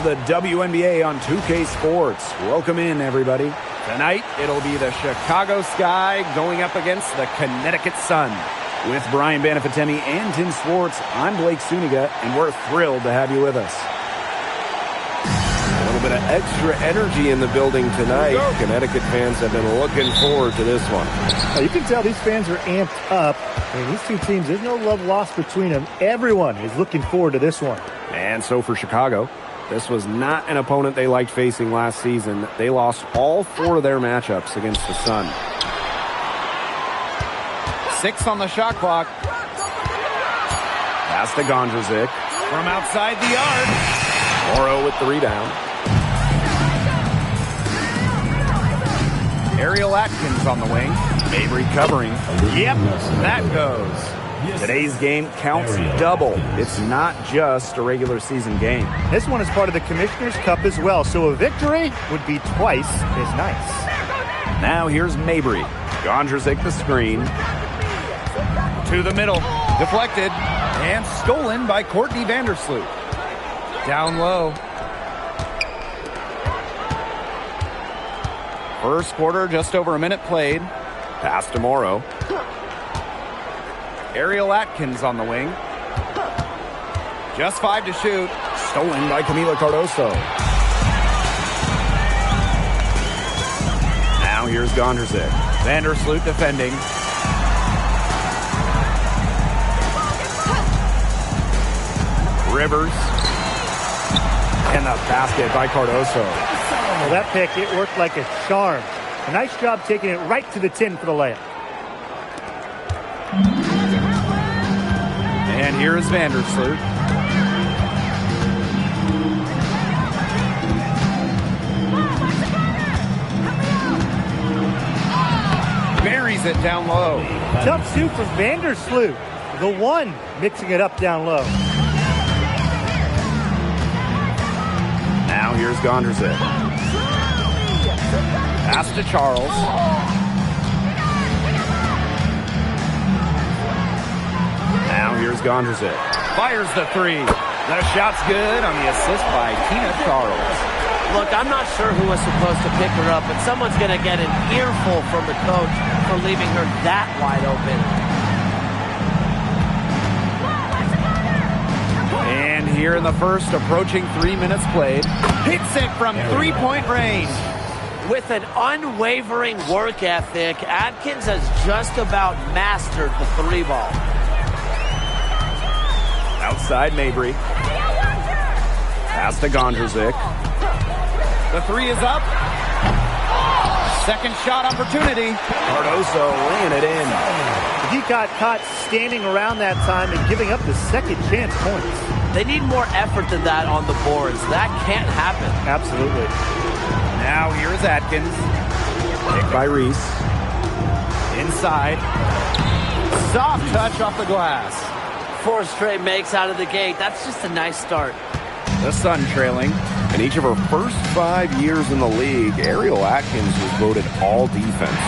the WNBA on 2K Sports. Welcome in, everybody. Tonight, it'll be the Chicago Sky going up against the Connecticut Sun. With Brian Banafitemi and Tim Swartz, I'm Blake Suniga, and we're thrilled to have you with us. A little bit of extra energy in the building tonight. Connecticut fans have been looking forward to this one. You can tell these fans are amped up. I mean, these two teams, there's no love lost between them. Everyone is looking forward to this one. And so for Chicago, this was not an opponent they liked facing last season. They lost all 4 of their matchups against the Sun. 6 on the shot clock. Pass to Gondrzic. From outside the arc. Morrow with the rebound. Ariel Atkins on the wing. Mabry covering. Yep, that goes. Today's game counts double. It's not just a regular season game. This one is part of the Commissioner's Cup as well, so a victory would be twice as nice. Now here's Mabry. Gondrzic the screen. To the middle. Deflected. And stolen by Courtney Vandersloot. Down low. First quarter, just over a minute played. Pass to Morrow. Ariel Atkins on the wing. Just 5 to shoot. Stolen by Camila Cardoso. Now here's Gondrzic. Vandersloot defending. Rivers. And the basket by Cardoso. Well, that pick, it worked like a charm. A nice job taking it right to the tin for the layup. And here is Vandersloot. Buries it down low. Tough shoot from Vandersloot. The one mixing it up down low. Now here's Gondrzic. Pass to Charles. Now here's Gondrzic. Fires the 3. The shot's good on the assist by Tina Charles. Look, I'm not sure who was supposed to pick her up, but someone's going to get an earful from the coach for leaving her that wide open. And here in the first, approaching 3 minutes played. Hits it from three-point range. With an unwavering work ethic, Atkins has just about mastered the 3-ball. Outside Mabry. Pass to Gondrzic. The 3 is up. Second shot opportunity. Cardoso laying it in. He got caught standing around that time and giving up the second chance points. They need more effort than that on the boards. That can't happen. Absolutely. Now here's Atkins. Picked by Reese. Inside. Soft touch off the glass. 4 straight makes out of the gate. That's just a nice start. The Sun trailing. In each of her first 5 years in the league, Ariel Atkins was voted all defense.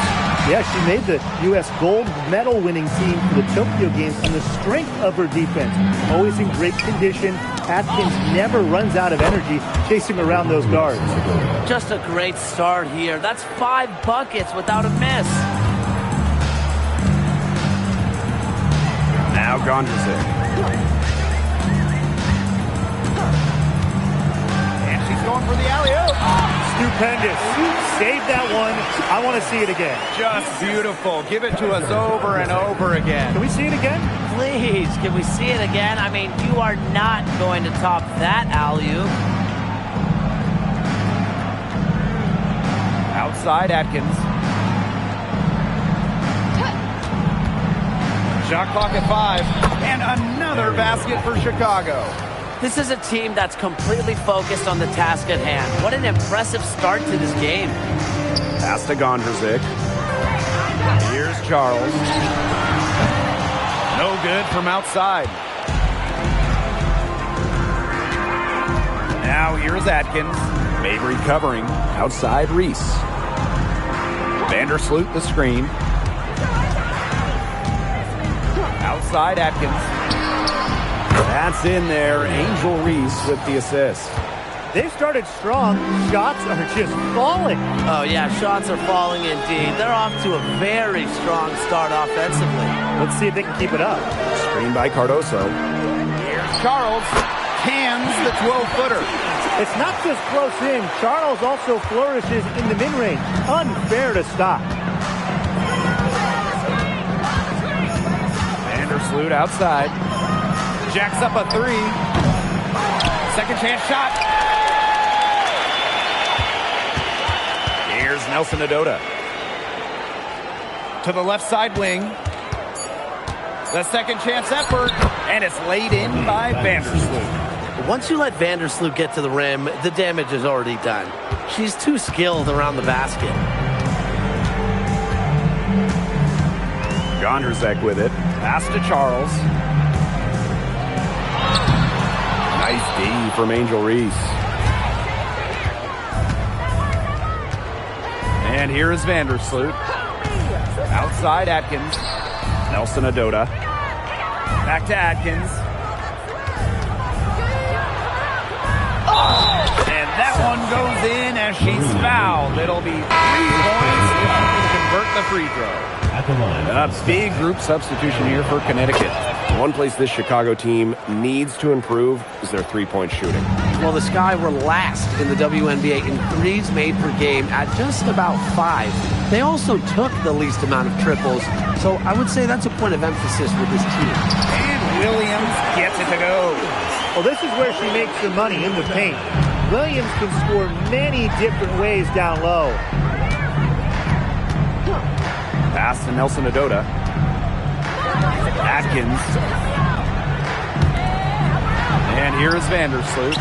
Yeah, she made the U.S. gold medal winning team for the Tokyo Games on the strength of her defense. Always in great condition. Atkins never runs out of energy chasing around those guards. Just a great start here. That's 5 buckets without a miss. Now Gondrzic. And she's going for the alley-oop. Stupendous. Save that one. I want to see it again. Just beautiful. Give it to us over and over again. Can we see it again? Please, can we see it again? I mean, you are not going to top that alley-oop. Outside Atkins. Shot clock at 5. And another basket for Chicago. This is a team that's completely focused on the task at hand. What an impressive start to this game. Pass to Gondrzic. Here's Charles. No good from outside. Now here's Atkins. Mabry covering. Outside Reese. Vandersloot the screen. Outside Atkins. That's in there. Angel Reese with the assist. They've started strong. Shots are just falling. Oh, yeah, shots are falling indeed. They're off to a very strong start offensively. Let's see if they can keep it up. Screen by Cardoso. Here's Charles. Cans the 12-footer. It's not just close in. Charles also flourishes in the mid-range. Unfair to stop. Vandersloot outside. Jacks up a three. Second chance shot. Here's Nelson Adota. To the left side wing. The second chance effort. And it's laid in by Vandersloot. Once you let Vandersloot get to the rim, the damage is already done. She's too skilled around the basket. Gondrzek with it. Pass to Charles. Nice D from Angel Reese. And here is Vandersloot. Outside Atkins. Nelson Adota. Back to Atkins. And that one goes in as she's fouled. It'll be 3 points if she can convert the free throw. A big group substitution here for Connecticut. One place this Chicago team needs to improve is their three-point shooting. Well, the Sky were last in the WNBA in threes made per game at just about 5. They also took the least amount of triples, so I would say that's a point of emphasis with this team. And Williams gets it to go. Well, this is where she makes her money, in the paint. Williams can score many different ways down low. Pass to Nelson Adota. Atkins. And here is Vandersloot.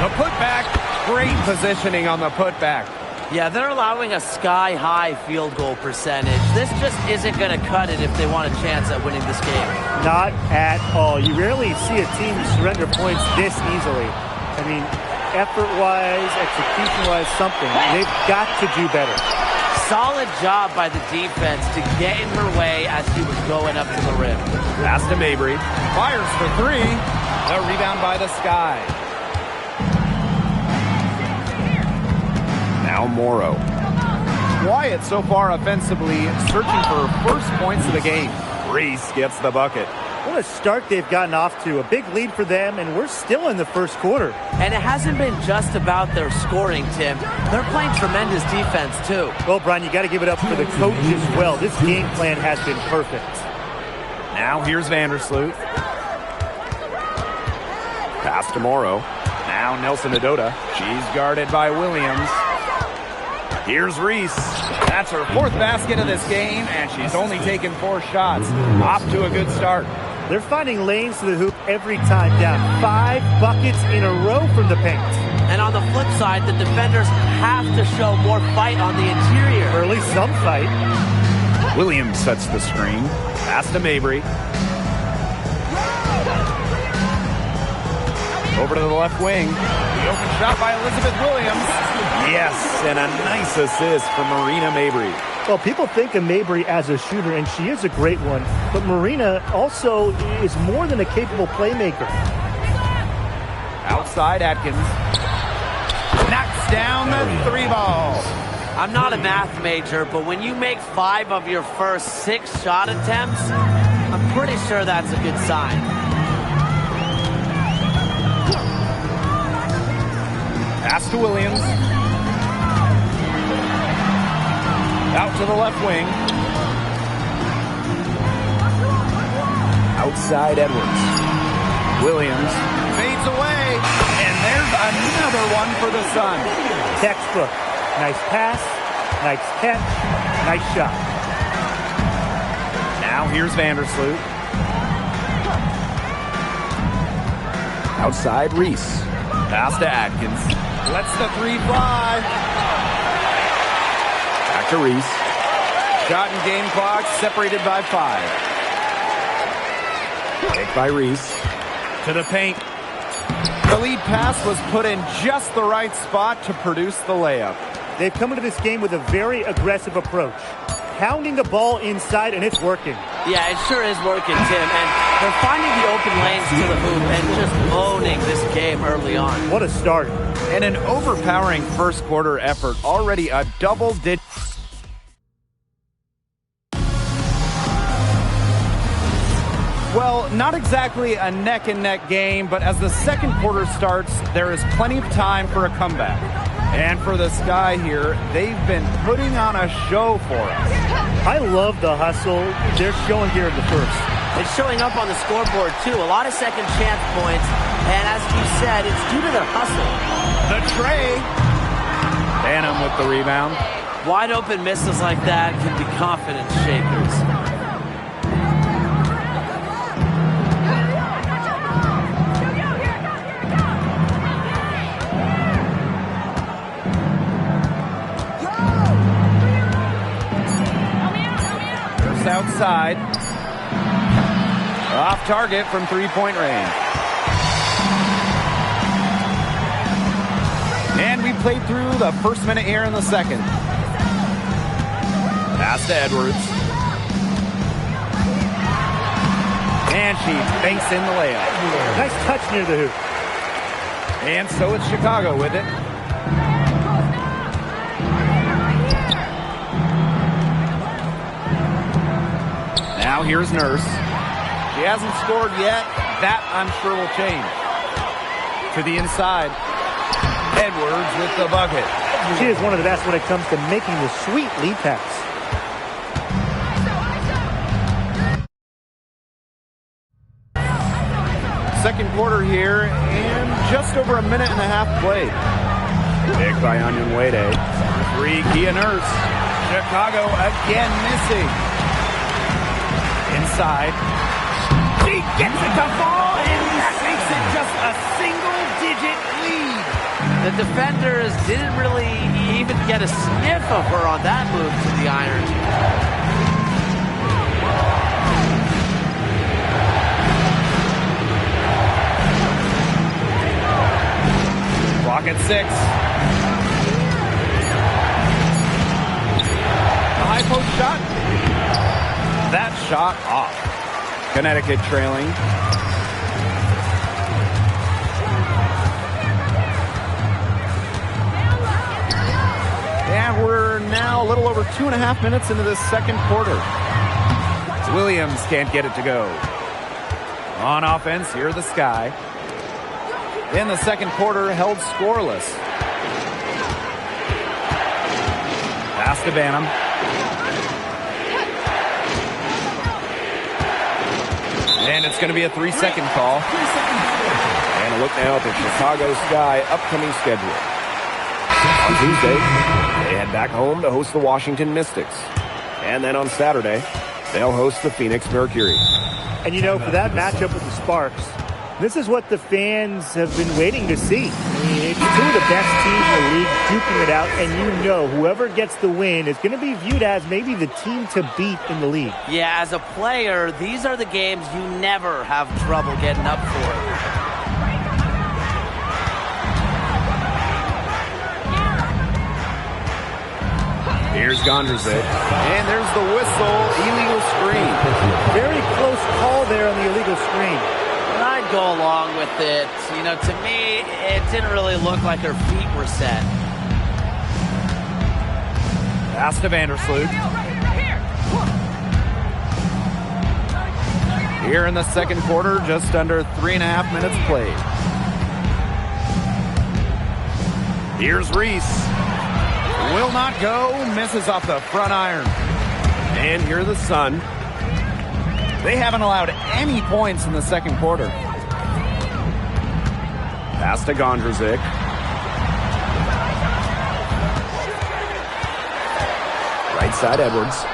The putback. Great positioning on the putback. Yeah, they're allowing a sky-high field goal percentage. This just isn't going to cut it if they want a chance at winning this game. Not at all. You rarely see a team surrender points this easily. I mean, effort-wise, execution-wise, something. They've got to do better. Solid job by the defense to get in her way as she was going up to the rim. Pass to Mabry. Fires for 3. The rebound by the Sky. Now Morrow. Quiet so far offensively, searching for first points of the game. Reese gets the bucket. What a start they've gotten off to. A big lead for them, and we're still in the first quarter. And it hasn't been just about their scoring, Tim. They're playing tremendous defense, too. Well, Brian, you got to give it up for the coach as well. This game plan has been perfect. Now here's Vandersloot. Pass to Morrow. Now Nelson Adota. She's guarded by Williams. Here's Reese. That's her 4th basket of this game, and she's only taken 4 shots. Off to a good start. They're finding lanes to the hoop every time down. 5 buckets in a row from the paint. And on the flip side, the defenders have to show more fight on the interior. Or at least some fight. Williams sets the screen. Pass to Mabry. Over to the left wing. The open shot by Elizabeth Williams. Yes, and a nice assist from Marina Mabry. Well, people think of Mabry as a shooter, and she is a great one. But Marina also is more than a capable playmaker. Outside Atkins. Knocks down the 3 ball. I'm not a math major, but when you make 5 of your first 6 shot attempts, I'm pretty sure that's a good sign. Pass to Williams. Out to the left wing. Outside Edwards. Williams fades away. And there's another one for the Sun. Textbook. Nice pass. Nice catch. Nice shot. Now here's Vandersloot. Outside Reese. Pass to Atkins. Lets the 3 fly. Back to Reese. Shot and game clock separated by 5. Take by Reese. To the paint. The lead pass was put in just the right spot to produce the layup. They've come into this game with a very aggressive approach. Pounding the ball inside, and it's working. Yeah, it sure is working, Tim. And they're finding the open lanes to the hoop and just owning this game early on. What a start. And an overpowering first quarter effort. Already a double-digit. Well, not exactly a neck-and-neck game, but as the second quarter starts, there is plenty of time for a comeback. And for the Sky here, they've been putting on a show for us. I love the hustle they're showing here in the first. It's showing up on the scoreboard, too. A lot of second chance points. And as you said, it's due to their hustle. The tray. Banham with the rebound. Wide open misses like that can be confidence shakers. Outside. Off target from three-point range. And we played through the first minute here in the second. Pass to Edwards. And she banks in the layup. Nice touch near the hoop. And so it's Chicago with it. Now here's Nurse. She hasn't scored yet. That, I'm sure, will change. To the inside. Edwards with the bucket. She is one of the best when it comes to making the sweet lead pass. Second quarter here, and just over a minute and a half played. Pick by Onion Wade. Three, Kia Nurse. Chicago again missing. Inside. She gets it to fall, and he makes it just a single-digit lead. The defenders didn't really even get a sniff of her on that move to the iron. Clock at 6. A high post shot. That shot off. Connecticut trailing. And we're now a little over 2.5 minutes into this second quarter. Williams can't get it to go. On offense, here the Sky. In the second quarter, held scoreless. Pass to Banham. And it's going to be a 3-second call. And a look now at the Chicago Sky upcoming schedule. On Tuesday, they head back home to host the Washington Mystics. And then on Saturday, they'll host the Phoenix Mercury. And you know, for that matchup with the Sparks, this is what the fans have been waiting to see. I mean, it's two of the best teams in the league duking it out, and you know whoever gets the win is going to be viewed as maybe the team to beat in the league. Yeah, as a player, these are the games you never have trouble getting up for. Here's Gondrzic. And there's the whistle. Illegal screen. Very close call there on the illegal screen. And I'd go along with it. You know, to me, it didn't really look like her feet were set. Pass to Vandersloot. Here in the second quarter, just under 3.5 minutes played. Here's Reese. Will not go. Misses off the front iron. And here the Sun. They haven't allowed any points in the second quarter. Pass to Gondrzic. Right side, Edwards.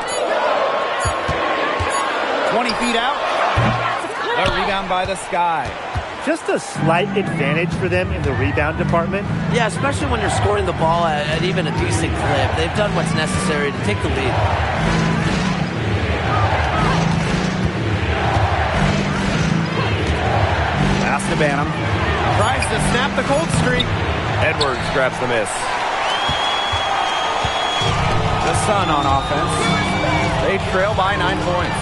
20 feet out. A rebound by the Sky. Just a slight advantage for them in the rebound department. Yeah, especially when you're scoring the ball at even a decent clip. They've done what's necessary to take the lead. Pass to Banham. Tries to snap the cold streak. Edwards grabs the miss. The Sun on offense. They trail by 9 points.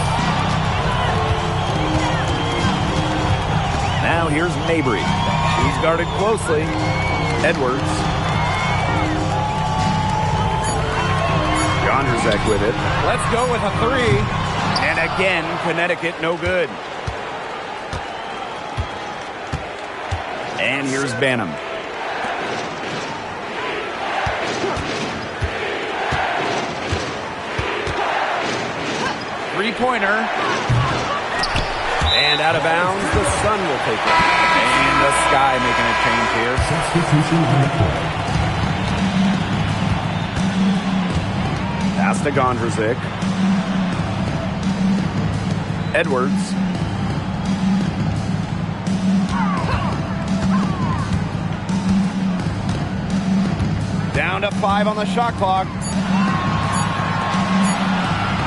Now here's Mabry. He's guarded closely. Edwards. Gondrzek with it. Let's go with a three. And again, Connecticut no good. And here's Banham. Three-pointer. And out of bounds, the Sun will take it. And the Sky making a change here. Pass to Gondrzek. Edwards. Down to 5 on the shot clock.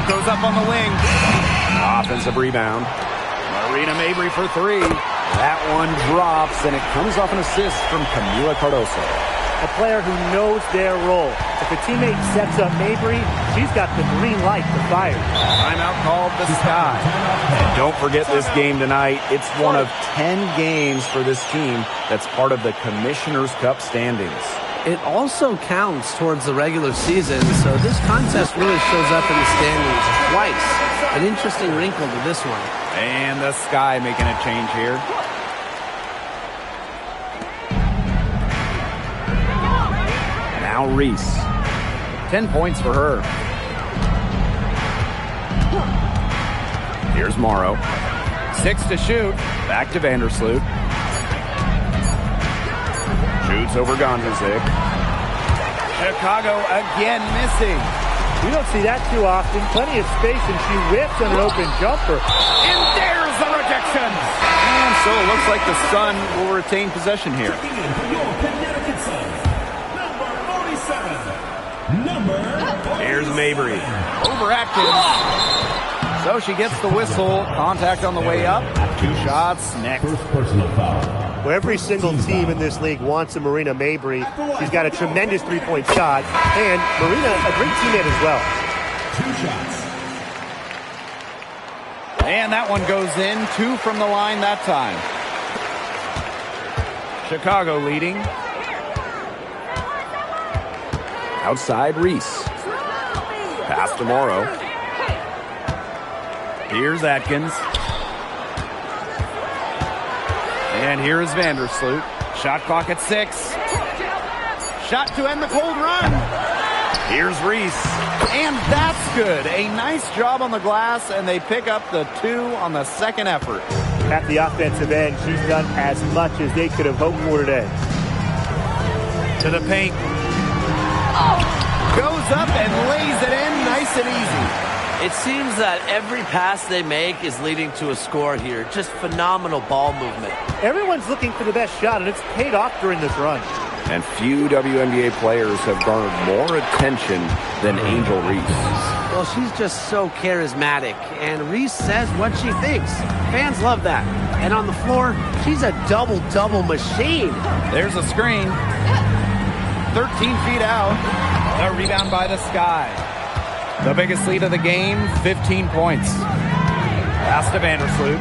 Goes up on the wing. Offensive rebound. Marina Mabry for 3. That one drops, and it comes off an assist from Camila Cardoso. A player who knows their role. If a teammate sets up Mabry, she's got the green light to fire. Timeout called the Sky. And don't forget this game tonight. It's one of 10 games for this team that's part of the Commissioner's Cup standings. It also counts towards the regular season, so this contest really shows up in the standings twice. An interesting wrinkle to this one. And the Sky making a change here. Now Reese. 10 points for her. Here's Morrow. 6 to shoot. Back to Vandersloot. Shoots over Gondrzek. Chicago again missing. We don't see that too often. Plenty of space, and she whips on an open jumper. And there's the rejection. And so it looks like the Sun will retain possession here. Here's Mabry. Over Atkins. So she gets the whistle. Contact on the way up. 2 shots next. First personal foul. Well, every single team in this league wants a Marina Mabry. She's got a tremendous three-point shot, and Marina, a great teammate as well. 2 shots. And that one goes in. 2 from the line that time. Chicago leading. Outside Reese. Pass to Morrow. Here's Atkins. And here is Vandersloot. Shot clock at 6. Shot to end the cold run. Here's Reese. And that's good. A nice job on the glass, and they pick up the 2 on the second effort. At the offensive end, she's done as much as they could have hoped for today. To the paint. Goes up and lays it in nice and easy. It seems that every pass they make is leading to a score here. Just phenomenal ball movement. Everyone's looking for the best shot, and it's paid off during this run. And few WNBA players have garnered more attention than Angel Reese. Well, she's just so charismatic, and Reese says what she thinks. Fans love that. And on the floor, she's a double-double machine. There's a screen. 13 feet out. A rebound by the Sky. The biggest lead of the game, 15 points. Pass to Vandersloot.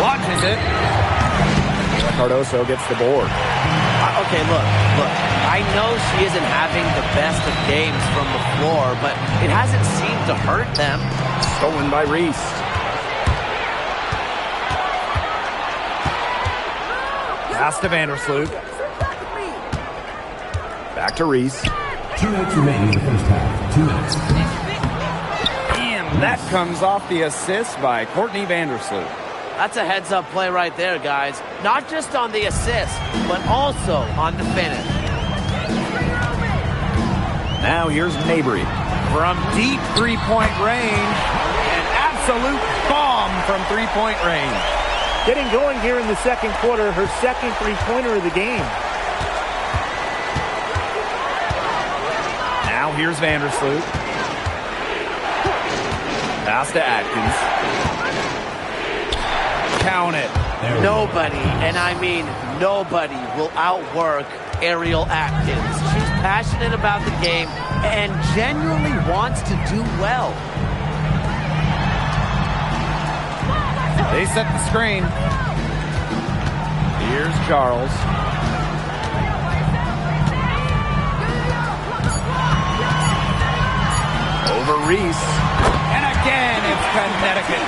Launches it. Cardoso gets the board. Okay, look. I know she isn't having the best of games from the floor, but it hasn't seemed to hurt them. Stolen by Reese. Pass to Vandersloot. Back to Reese. 2 minutes remaining in the first half. 2 minutes. And that comes off the assist by Courtney Vandersloot. That's a heads-up play right there, guys. Not just on the assist, but also on the finish. Now here's Mabry. From deep three-point range. An absolute bomb from three-point range. Getting going here in the second quarter, her second three-pointer of the game. Now here's Vandersloot. Pass to Atkins. Count it. Nobody, and I mean nobody, will outwork Ariel Atkins. She's passionate about the game and genuinely wants to do well. They set the screen. Here's Charles. Over Reese. And again, it's Connecticut.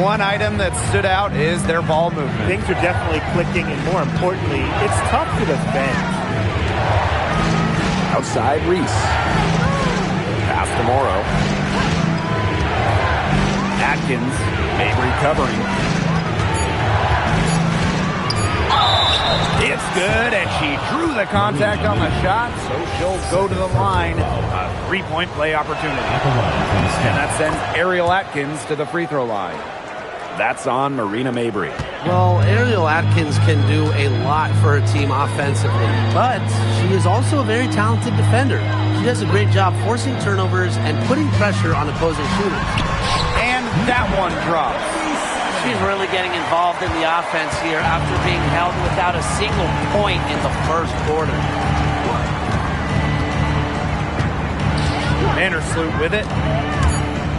One item that stood out is their ball movement. Things are definitely clicking, and more importantly, it's tough to defend. Outside Reese. Pass to Morrow. Atkins, Mabry covering. It's good, and she drew the contact on the shot, so she'll go to the line. A three-point play opportunity. And that sends Ariel Atkins to the free throw line. That's on Marina Mabry. Well, Ariel Atkins can do a lot for her team offensively, but she is also a very talented defender. She does a great job forcing turnovers and putting pressure on opposing shooters. And that one drops. She's really getting involved in the offense here after being held without a single point in the first quarter. Vandersloot with it.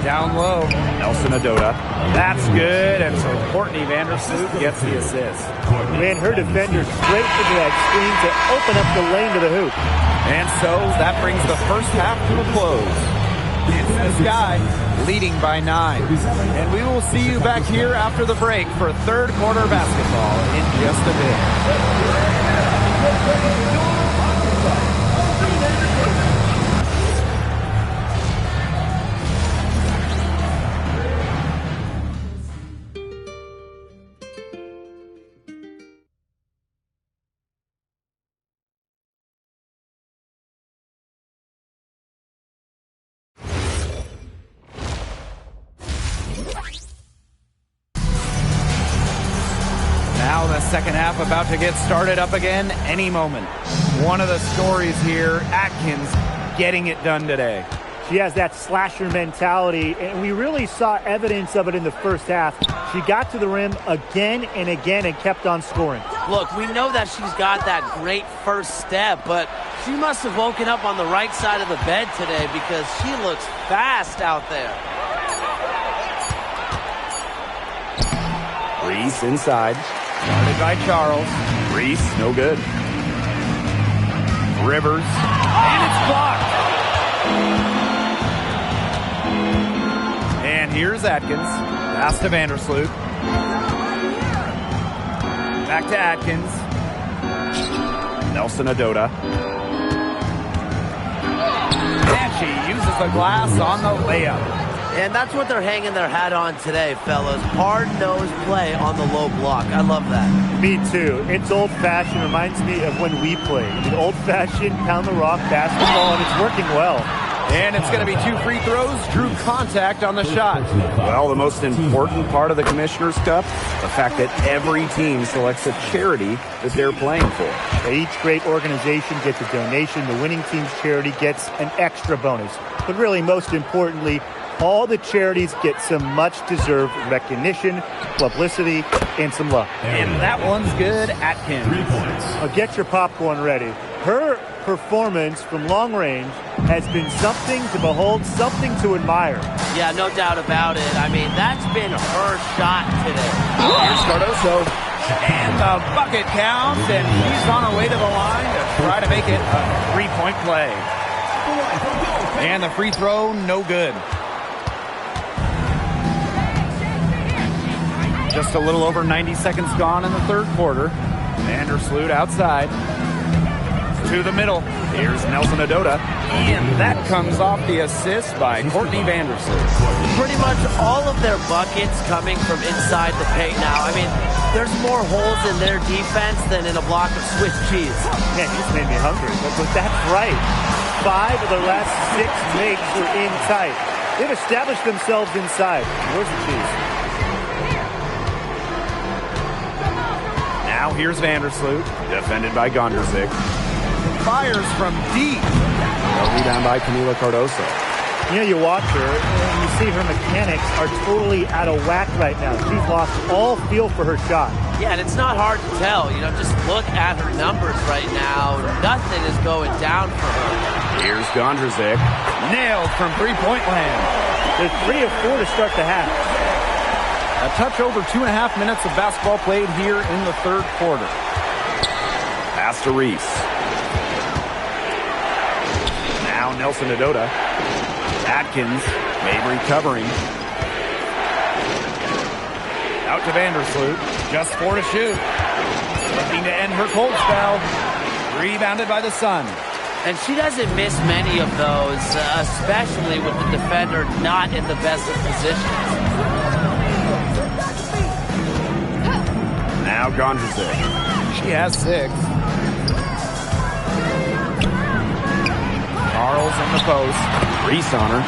Down low. Nelson Adota. That's good, and so Courtney Vandersloot gets the assist. Ran her defender straight into that screen to open up the lane to the hoop. And so that brings the first half to a close. It's the Sky leading by 9. And we will see you back here after the break for third quarter basketball in just a bit. Now the second half about to get started up again any moment. One of the stories here, Atkins getting it done today. She has that slasher mentality, and we really saw evidence of it in the first half. She got to the rim again and again and kept on scoring. Look, we know that she's got that great first step, but she must have woken up on the right side of the bed today because she looks fast out there. Reese inside. Started by Charles. Reese, no good. Rivers. And it's blocked. And here's Atkins. Pass to Vandersloot. Back to Atkins. Nelson Adota. And she uses the glass on the layup. And that's what they're hanging their hat on today, fellas. Hard-nosed play on the low block. I love that. Me too. It's old-fashioned. Reminds me of when we played. Old-fashioned, pound-the-rock basketball, and it's working well. And it's going to be 2 free throws. Drew contact on the shot. Well, the most important part of the Commissioner's Cup, the fact that every team selects a charity that they're playing for. Each great organization gets a donation. The winning team's charity gets an extra bonus. But really, most importantly, all the charities get some much-deserved recognition, publicity, and some love. And that one's good, Atkins. 3 points. Get your popcorn ready. Her performance from long range has been something to behold, something to admire. Yeah, no doubt about it. I mean, that's been her shot today. Here's Cardoso. And the bucket counts, and he's on her way to the line to try to make it a 3-point play. And the free throw, no good. Just a little over 90 seconds gone in the third quarter. Vandersloot outside. To the middle. Here's Nelson Adota. And that comes off the assist by Courtney Vandersloot. Pretty much all of their buckets coming from inside the paint now. I mean, there's more holes in their defense than in a block of Swiss cheese. Man, you just made me hungry. But that's right. 5 of the last 6 makes were in tight. They've established themselves inside. Where's the cheese? Now here's Vandersloot. Defended by Gondrzik. Fires from deep. A rebound by Camila Cardoso. You know, you watch her, and you see her mechanics are totally out of whack right now. She's lost all feel for her shot. Yeah, and it's not hard to tell. You know, just look at her numbers right now. Nothing is going down for her. Here's Gondrzik. Nailed from three-point land. They're 3 of 4 to start the half. A touch over 2.5 minutes of basketball played here in the third quarter. Pass to Reese. Now Nelson Adota. Atkins. Mabry covering. Out to Vandersloot. Just 4 to shoot. Looking to end her cold spell. Rebounded by the Sun. And she doesn't miss many of those, especially with the defender not in the best of positions. Now Gondrzic. She has 6. Charles on the post. Reese on her.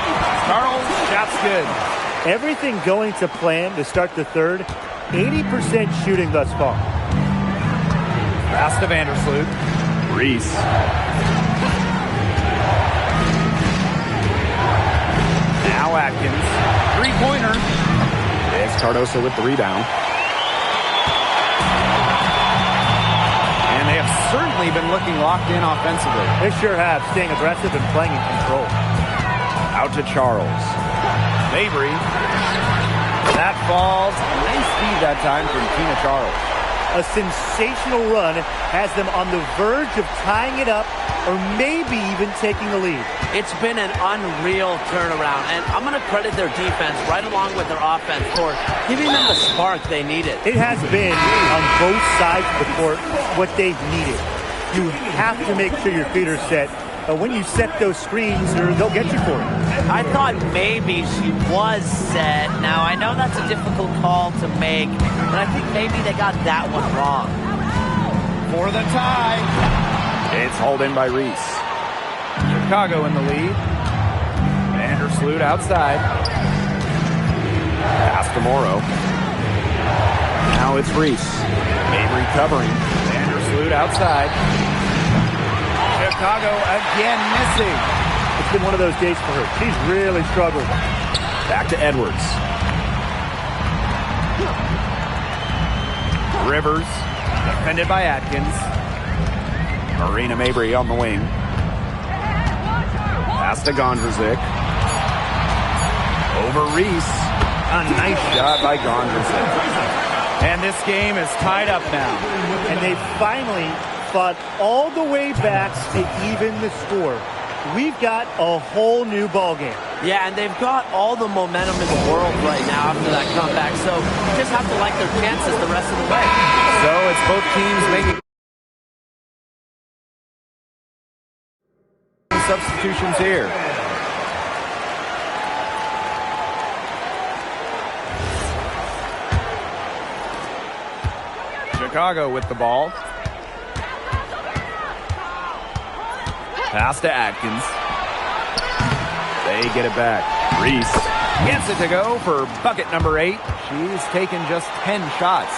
Charles, shot's good. Everything going to plan to start the third. 80% shooting thus far. Pass to Vandersloot. Reese. Now Atkins. Three-pointer. It's Cardoso with the rebound. And they have certainly been looking locked in offensively. They sure have, staying aggressive and playing in control. Out to Charles. Mabry. That falls. Nice feed that time from Tina Charles. A sensational run has them on the verge of tying it up or maybe even taking the lead. It's been an unreal turnaround, and I'm going to credit their defense right along with their offense for giving them the spark they needed. It has been, on both sides of the court, what they've needed. You have to make sure your feet are set. But when you set those screens, they'll get you for it. I thought maybe she was set. Now, I know that's a difficult call to make, but I think maybe they got that one wrong. For the tie. It's hauled in by Reese. Chicago in the lead. Vandersloot outside. Pass to Morrow. Now it's Reese. Mabry covering. Vandersloot outside. Chicago again missing. It's been one of those days for her. She's really struggled. Back to Edwards. Rivers. Defended by Atkins. Marina Mabry on the wing. Pass to Gondrzic. Over Reese. A nice shot by Gondrzic. And this game is tied up now. And they finally fought all the way back to even the score. We've got a whole new ball game. Yeah, and they've got all the momentum in the world right now after that comeback. So you just have to like their chances the rest of the way. So it's both teams making substitutions here. Chicago with the ball. Pass to Atkins. They get it back. Reese gets it to go for bucket number 8. She's taken just 10 shots.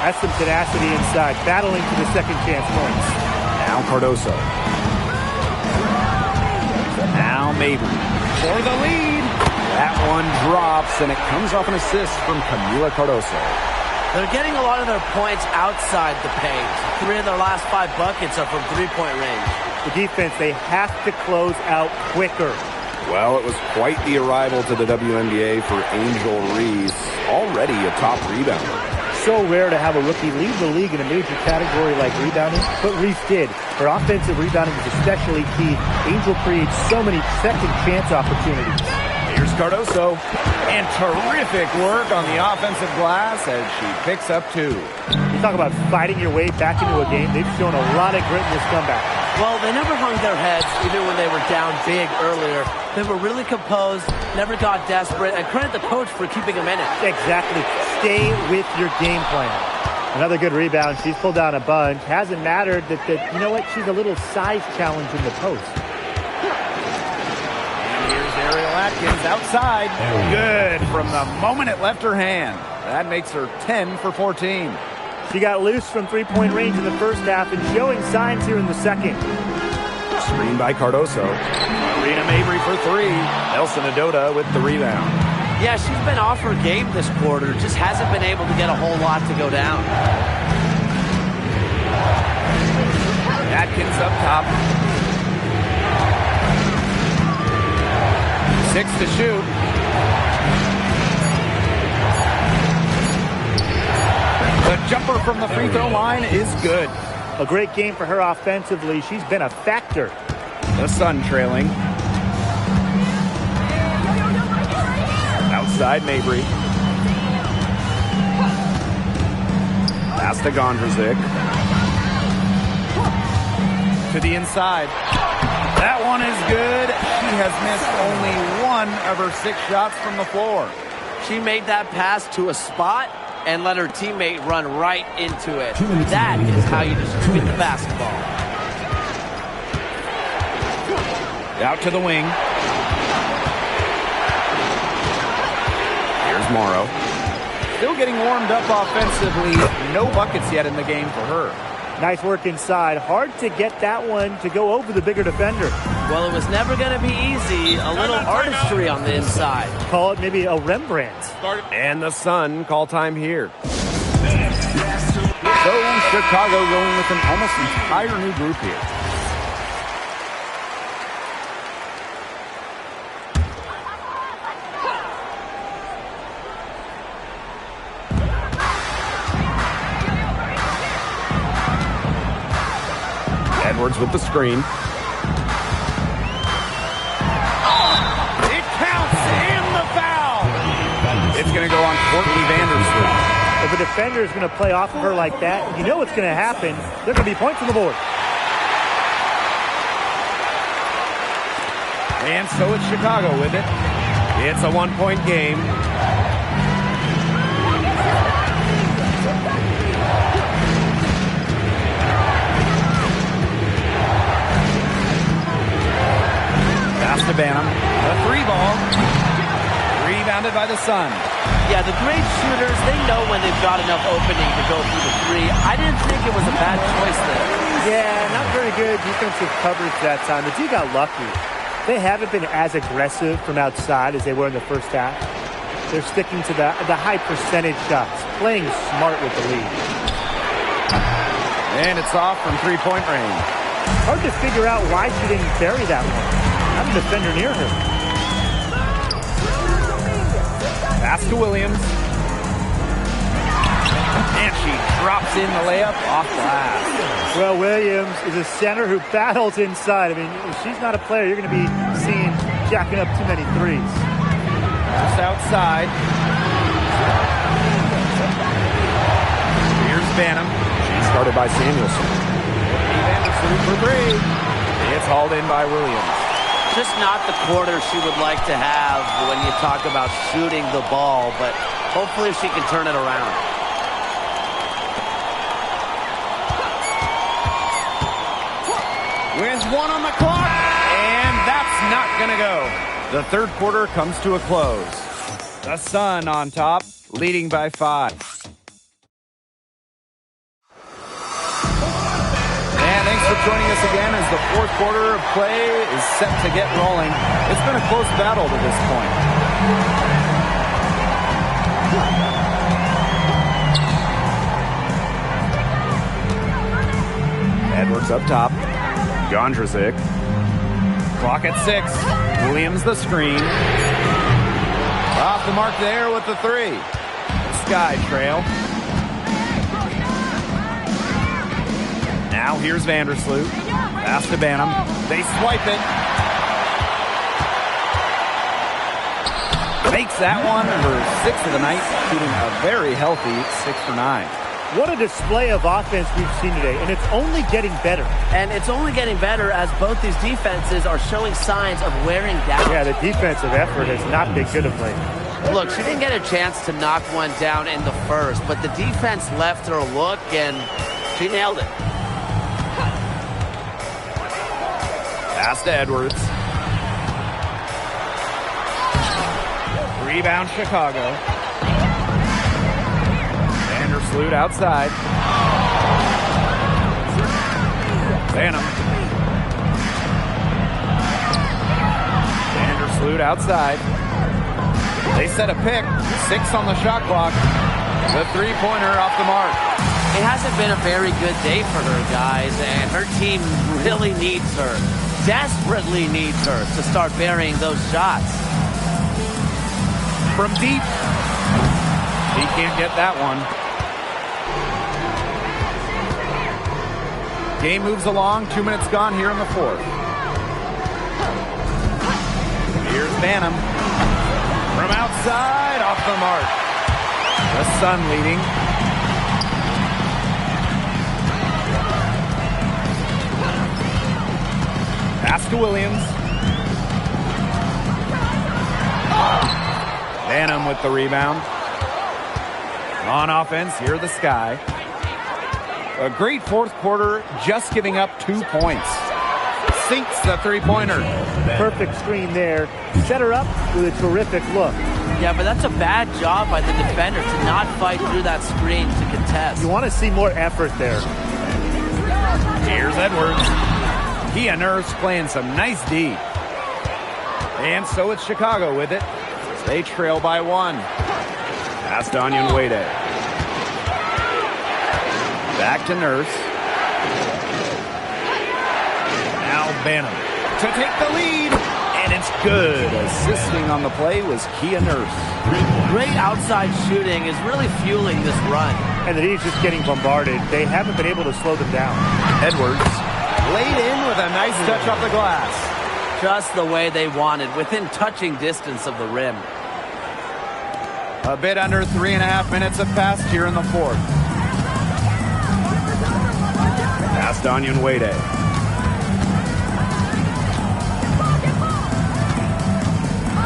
That's some tenacity inside, battling for the second chance points. Now Cardoso. Now Mabry for the lead. That one drops, and it comes off an assist from Camila Cardoso. They're getting a lot of their points outside the paint. 3 of their last 5 buckets are from three-point range. The defense, they have to close out quicker. Well, it was quite the arrival to the WNBA for Angel Reese, already a top rebounder. So rare to have a rookie lead the league in a major category like rebounding, but Reese did. Her offensive rebounding is especially key. Angel creates so many second chance opportunities. Here's Cardoso, and terrific work on the offensive glass as she picks up 2. You talk about fighting your way back into a game. They've shown a lot of grit in this comeback. Well, they never hung their heads, even when they were down big earlier. They were really composed, never got desperate, and credit the coach for keeping them in it. Exactly. Stay with your game plan. Another good rebound. She's pulled down a bunch. Hasn't mattered that you know what? She's a little size challenge in the post. And here's Ariel Atkins outside. Good from the moment it left her hand. That makes her 10 for 14. She got loose from three-point range in the first half and showing signs here in the second. Screen by Cardoso. Marina Mabry for 3. Nelson Adota with the rebound. Yeah, she's been off her game this quarter. Just hasn't been able to get a whole lot to go down. Atkins up top. 6 to shoot. The jumper from the free throw line is good. A great game for her offensively. She's been a factor. The Sun trailing. Outside Mabry. Pass to Gondrzik. To the inside. That one is good. She has missed only 1 of her 6 shots from the floor. She made that pass to a spot and let her teammate run right into it. That is how you distribute the basketball. Out to the wing. Here's Morrow. Still getting warmed up offensively. No buckets yet in the game for her. Nice work inside. Hard to get that one to go over the bigger defender. Well, it was never going to be easy. A little artistry on the inside. Call it maybe a Rembrandt. And the Sun call time here. So Chicago going with an almost entire new group here. Edwards with the screen. It counts and the foul. It's going to go on Courtney Vandersloot. If a defender is going to play off of her like that, you know what's going to happen. There are going to be points on the board. And so it's Chicago with it. It's a 1-point game. Pass to Banham. The 3 ball. Rebounded by the Sun. Yeah, the great shooters, they know when they've got enough opening to go through the 3. I didn't think it was a bad choice there. Yeah, not very good defensive coverage that time. The D got lucky. They haven't been as aggressive from outside as they were in the first half. They're sticking to the high percentage shots, playing smart with the lead. And it's off from 3-point range. Hard to figure out why she didn't bury that one. Not a defender near her. Pass to Williams. And she drops in the layup off glass. Well, Williams is a center who battles inside. I mean, if she's not a player, you're going to be seeing jacking up too many threes. Just outside. Here's Banham. She's started by Samuelson. Vandersloot for 3. It's hauled in by Williams. Just not the quarter she would like to have when you talk about shooting the ball, but hopefully she can turn it around. With 1 on the clock, and that's not going to go. The third quarter comes to a close. The Sun on top, leading by 5. And thanks for joining us again as the fourth quarter of play is set to get rolling. It's been a close battle to this point. Edwards up top. Gondrzik. Clock at 6. Williams the screen. Off the mark there with the 3. Sky trail. Now here's Vandersloot. Pass to Banham. They swipe it. Makes that one her 6th of the night, shooting a very healthy 6 for 9. What a display of offense we've seen today, and it's only getting better. And it's only getting better as both these defenses are showing signs of wearing down. Yeah, the defensive effort has not been good of late. Look, she didn't get a chance to knock one down in the first, but the defense left her a look, and she nailed it. Pass to Edwards. Rebound Chicago. Vandersloot outside. Banham. Vandersloot outside. They set a pick. 6 on the shot clock. The 3-pointer off the mark. It hasn't been a very good day for her, guys, and her team really needs her. Desperately needs her to start burying those shots. From deep. He can't get that one. Game moves along. 2 minutes gone here in the fourth. Here's Banham. From outside, off the mark. The Sun leading. Pass to Williams. Banham with the rebound. On offense, here are the Sky. A great fourth quarter, just giving up 2 points. Sinks the three-pointer. Perfect screen there. Set her up with a terrific look. Yeah, but that's a bad job by the defender to not fight through that screen to contest. You want to see more effort there. Here's Edwards. He and Nurse playing some nice D. And so it's Chicago with it. They trail by 1. Pass to Onyenwere. Back to Nurse. Now Banham to take the lead. And it's good. Assisting on the play was Kia Nurse. Great outside shooting is really fueling this run. And the Heat's just getting bombarded. They haven't been able to slow them down. Edwards laid in with a nice touch off the glass. Just the way they wanted, within touching distance of the rim. A bit under 3.5 minutes have passed here in the fourth. Pass to Onyenwere.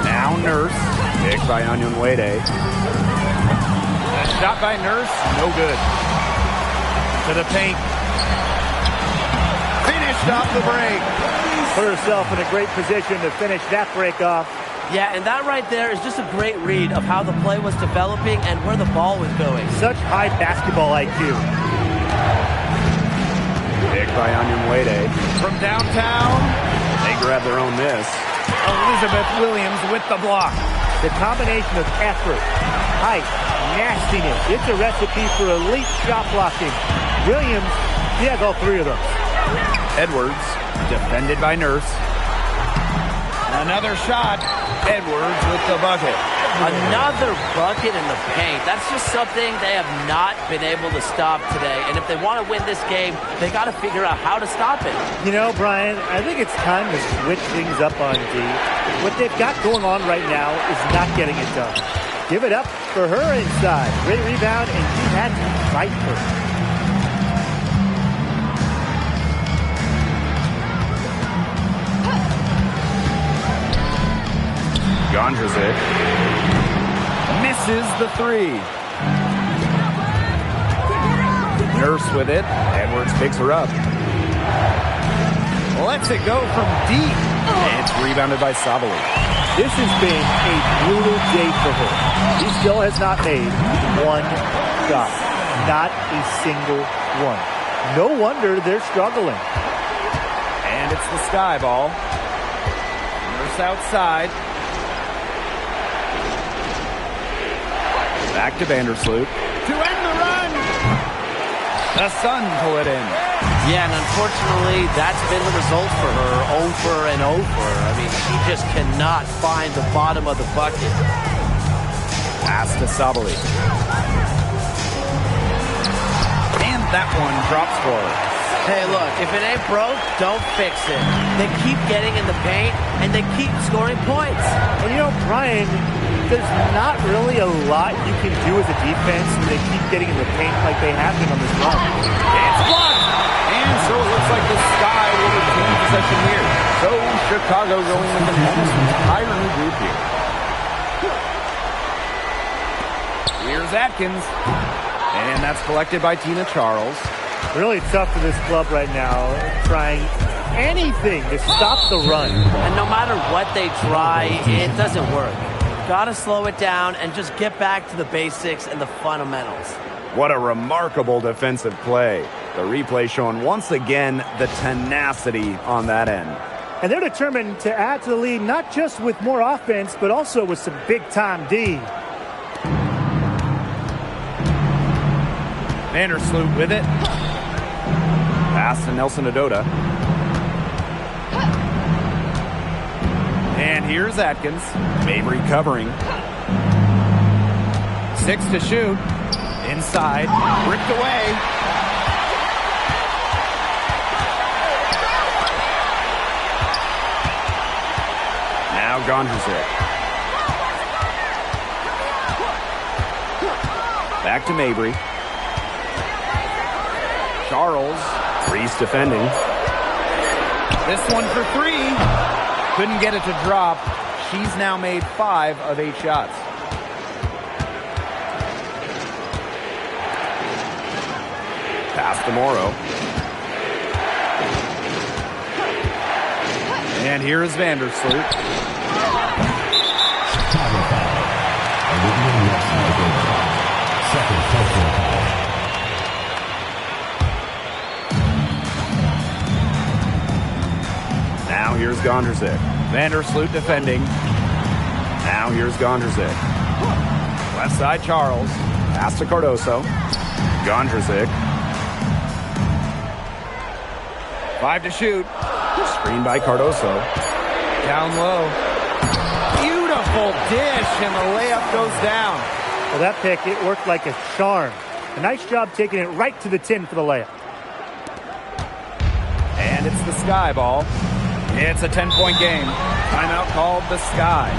Now Nurse. Picked by Onyenwere. A shot by Nurse. No good. To the paint. Finished off the break. Put herself in a great position to finish that break off. Yeah, and that right there is just a great read of how the play was developing and where the ball was going. Such high basketball IQ. Picked by Onyenwere. From downtown, they grab their own miss. Elizabeth Williams with the block. The combination of effort, height, nastiness. It's a recipe for elite shot blocking. Williams, he has all 3 of them. Edwards, defended by Nurse. Another shot. Edwards with the bucket. Another bucket in the paint. That's just something they have not been able to stop today. And if they want to win this game, they got to figure out how to stop it. You know, Brian, I think it's time to switch things up on D. What they've got going on right now is not getting it done. Give it up for her inside. Great rebound, and she had to fight for it. Gondrzic misses the 3. Nurse with it. Edwards picks her up. Lets it go from deep. It's rebounded by Sabali. This has been a brutal day for her. She still has not made 1 shot. Not a single one. No wonder they're struggling. And it's the Sky ball. Nurse outside. Back to Vandersloot. To end the run! The Sun pull it in. Yeah, and unfortunately, that's been the result for her over and over. I mean, she just cannot find the bottom of the bucket. Pass to Sabali. And that one drops for her. Hey, look, if it ain't broke, don't fix it. They keep getting in the paint, and they keep scoring points. And you know, Brian, there's not really a lot you can do as a defense when they keep getting in the paint like they have been on this run. It's blocked! And so it looks like the Sky will retain possession here. So Chicago going with an almost entire new group here. Here's Atkins. And that's collected by Tina Charles. Really tough for this club right now, trying anything to stop the run. And no matter what they try, it doesn't work. Got to slow it down and just get back to the basics and the fundamentals. What a remarkable defensive play. The replay showing once again the tenacity on that end. And they're determined to add to the lead, not just with more offense, but also with some big-time D. Vandersloot with it. Pass to Nelson Adota. And here's Atkins. Mabry covering. 6 to shoot. Inside. Bricked away. Gondrzik. Back to Mabry. Charles. Reese defending. This one for three. Couldn't get it to drop. She's now made 5 of 8 shots. Pass to Morrow. And here is Vandersloot. Chicago foul. Olivia Wilson-Rivera. Second personal foul. Now here's Gondrzik. Vandersloot defending. Now here's Gondrzik. Left side Charles. Pass to Cardoso. Gondrzik. 5 to shoot. Screen by Cardoso. Down low. Beautiful dish, and the layup goes down. Well, that pick, it worked like a charm. A nice job taking it right to the tin for the layup. And it's the Sky ball. It's a 10-point game. Timeout called the Sky.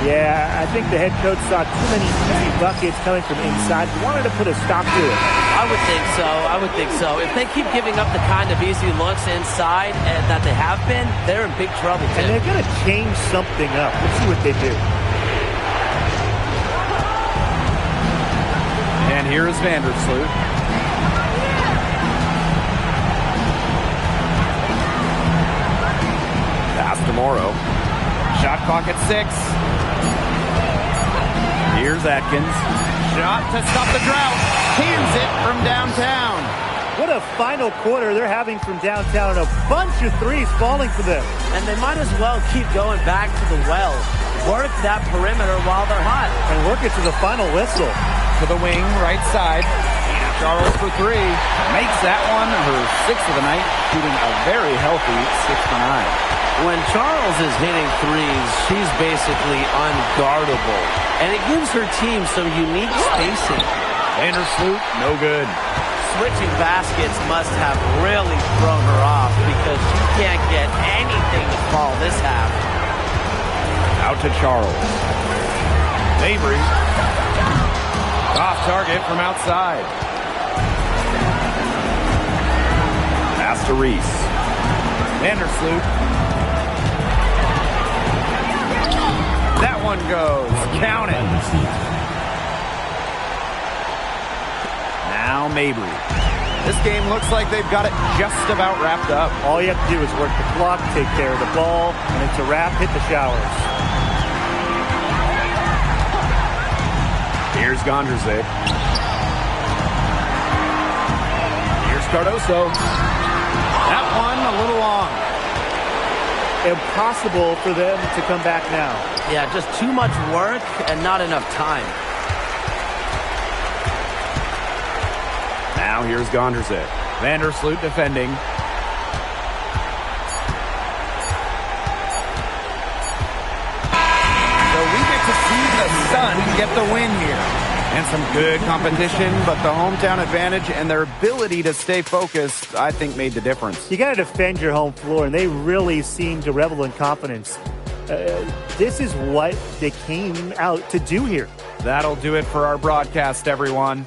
Yeah, I think the head coach saw too many easy buckets coming from inside. He wanted to put a stop to it. I would think so. I would think so. If they keep giving up the kind of easy looks inside and that they have been, they're in big trouble, too. And they're going to change something up. Let's see what they do. And here is Vandersloot. Pass to Morrow. Shot clock at 6. Here's Atkins. Shot to stop the drought. Cans it from downtown. What a final quarter they're having from downtown. A bunch of threes falling for them. And they might as well keep going back to the well. Work that perimeter while they're hot. And work it to the final whistle. To the wing, right side. Charles for 3. Makes that one her 6th of the night, shooting a very healthy 6 for 9. When Charles is hitting threes, she's basically unguardable. And it gives her team some unique spacing. Vandersloot, no good. Switching baskets must have really thrown her off because she can't get anything to fall this half. Out to Charles. Mabry. Off target from outside. Pass to Reese. Vandersloot. That one goes. Count it. Now Mabry. This game looks like they've got it just about wrapped up. All you have to do is work the clock, take care of the ball, and it's a wrap. Hit the showers. Here's Gondrzik. Here's Cardoso. That one a little long. Impossible for them to come back now. Yeah, just too much work and not enough time. Now here's Gondrzik. Vandersloot defending. So we get to see the Sun get the win here. And some good competition, but the hometown advantage and their ability to stay focused, I think, made the difference. You got to defend your home floor, and they really seem to revel in confidence. This is what they came out to do here. That'll do it for our broadcast, everyone.